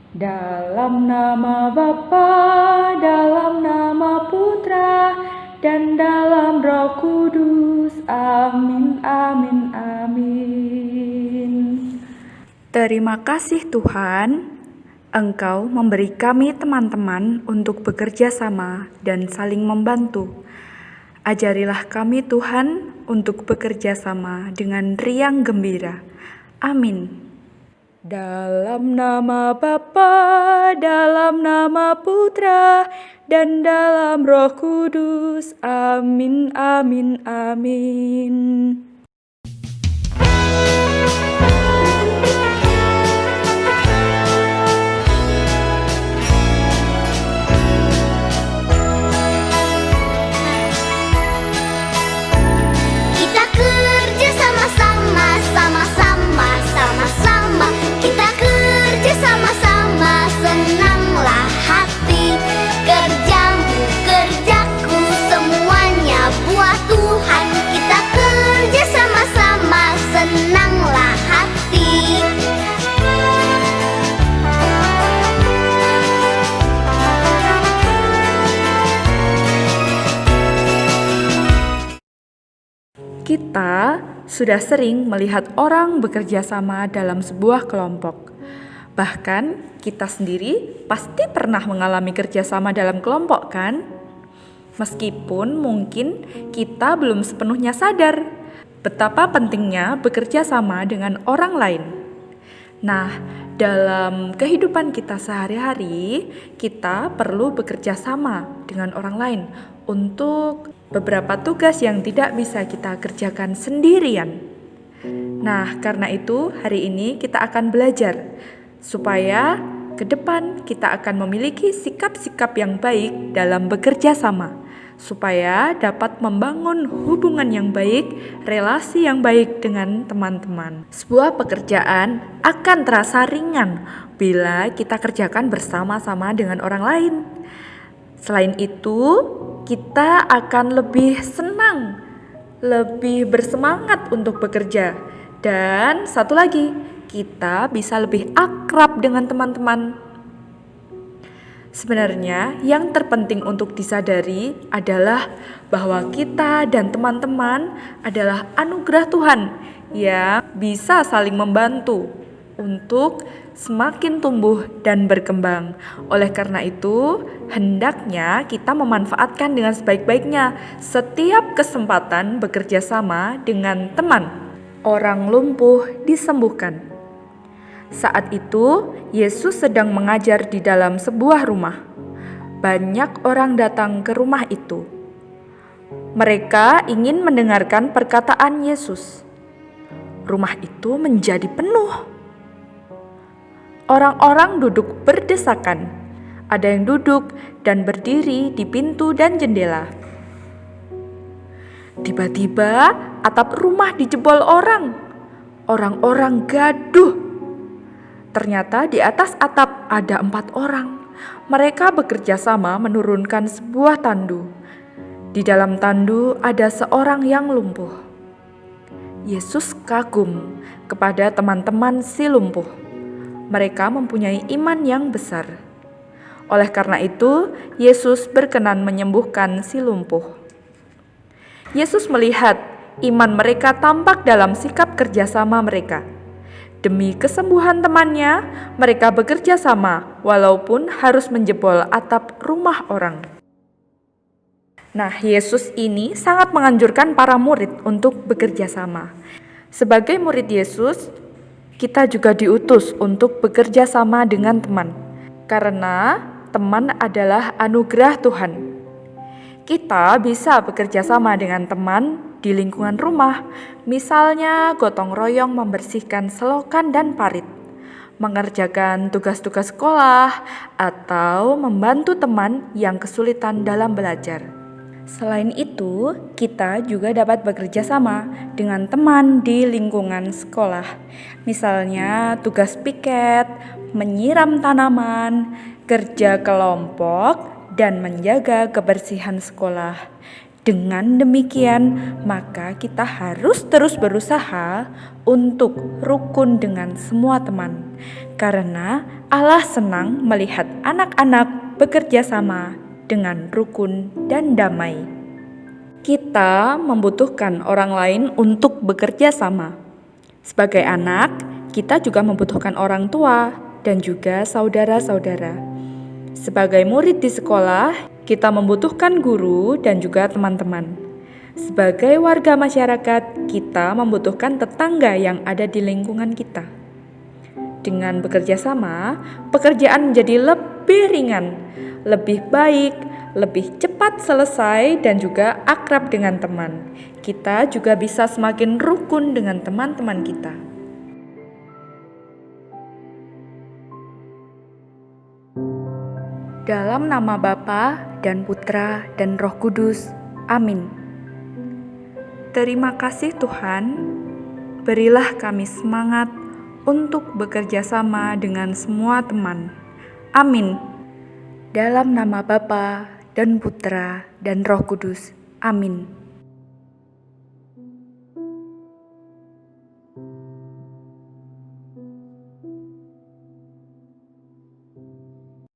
Dalam nama Bapa, dalam nama Putra, dan dalam Roh Kudus. Amin, amin, amin. Terima kasih Tuhan, Engkau memberi kami teman-teman untuk bekerja sama dan saling membantu. Ajarilah kami Tuhan untuk bekerja sama dengan riang gembira. Amin. Dalam nama Bapa, dalam nama Putra, dan dalam Roh Kudus. Amin, amin, amin. Kita kerja sama-sama, sama-sama, sama-sama. Kita kerja sama-sama, senanglah hati. Kerjamu, kerjaku, semuanya buat Tuhan. Kita kerja sama-sama, senanglah hati. Kita sudah sering melihat orang bekerja sama dalam sebuah kelompok. Bahkan kita sendiri pasti pernah mengalami kerjasama dalam kelompok, kan? Meskipun mungkin kita belum sepenuhnya sadar betapa pentingnya bekerja sama dengan orang lain. Nah, dalam kehidupan kita sehari-hari, kita perlu bekerja sama dengan orang lain untuk beberapa tugas yang tidak bisa kita kerjakan sendirian. Nah, karena itu hari ini kita akan belajar supaya ke depan kita akan memiliki sikap-sikap yang baik dalam bekerja sama, supaya dapat membangun hubungan yang baik, relasi yang baik dengan teman-teman. Sebuah pekerjaan akan terasa ringan bila kita kerjakan bersama-sama dengan orang lain. Selain itu, kita akan lebih senang, lebih bersemangat untuk bekerja. Dan satu lagi, kita bisa lebih akrab dengan teman-teman. Sebenarnya yang terpenting untuk disadari adalah bahwa kita dan teman-teman adalah anugerah Tuhan yang bisa saling membantu untuk semakin tumbuh dan berkembang. Oleh karena itu, hendaknya kita memanfaatkan dengan sebaik-baiknya setiap kesempatan bekerja sama dengan teman. Orang lumpuh disembuhkan. Saat itu, Yesus sedang mengajar di dalam sebuah rumah. Banyak orang datang ke rumah itu. Mereka ingin mendengarkan perkataan Yesus. Rumah itu menjadi penuh. Orang-orang duduk berdesakan. Ada yang duduk dan berdiri di pintu dan jendela. Tiba-tiba atap rumah dijebol orang. Orang-orang gaduh. Ternyata di atas atap ada 4 orang. Mereka bekerja sama menurunkan sebuah tandu. Di dalam tandu ada seorang yang lumpuh. Yesus kagum kepada teman-teman si lumpuh. Mereka mempunyai iman yang besar. Oleh karena itu, Yesus berkenan menyembuhkan si lumpuh. Yesus melihat iman mereka tampak dalam sikap kerjasama mereka. Demi kesembuhan temannya, mereka bekerja sama walaupun harus menjebol atap rumah orang. Nah, Yesus ini sangat menganjurkan para murid untuk bekerja sama. Sebagai murid Yesus, kita juga diutus untuk bekerja sama dengan teman, karena teman adalah anugerah Tuhan. Kita bisa bekerja sama dengan teman di lingkungan rumah, misalnya gotong royong membersihkan selokan dan parit, mengerjakan tugas-tugas sekolah, atau membantu teman yang kesulitan dalam belajar. Selain itu, kita juga dapat bekerja sama dengan teman di lingkungan sekolah. Misalnya tugas piket, menyiram tanaman, kerja kelompok, dan menjaga kebersihan sekolah. Dengan demikian, maka kita harus terus berusaha untuk rukun dengan semua teman, karena Allah senang melihat anak-anak bekerja sama dengan rukun dan damai. Kita membutuhkan orang lain untuk bekerja sama. Sebagai anak, kita juga membutuhkan orang tua dan juga saudara-saudara. Sebagai murid di sekolah, kita membutuhkan guru dan juga teman-teman. Sebagai warga masyarakat, kita membutuhkan tetangga yang ada di lingkungan kita. Dengan bekerja sama, pekerjaan menjadi lebih ringan, lebih baik, lebih cepat selesai, dan juga akrab dengan teman. Kita juga bisa semakin rukun dengan teman-teman kita. Dalam nama Bapa dan Putra dan Roh Kudus. Amin. Terima kasih Tuhan, berilah kami semangat untuk bekerja sama dengan semua teman. Amin. Dalam nama Bapa dan Putra dan Roh Kudus. Amin.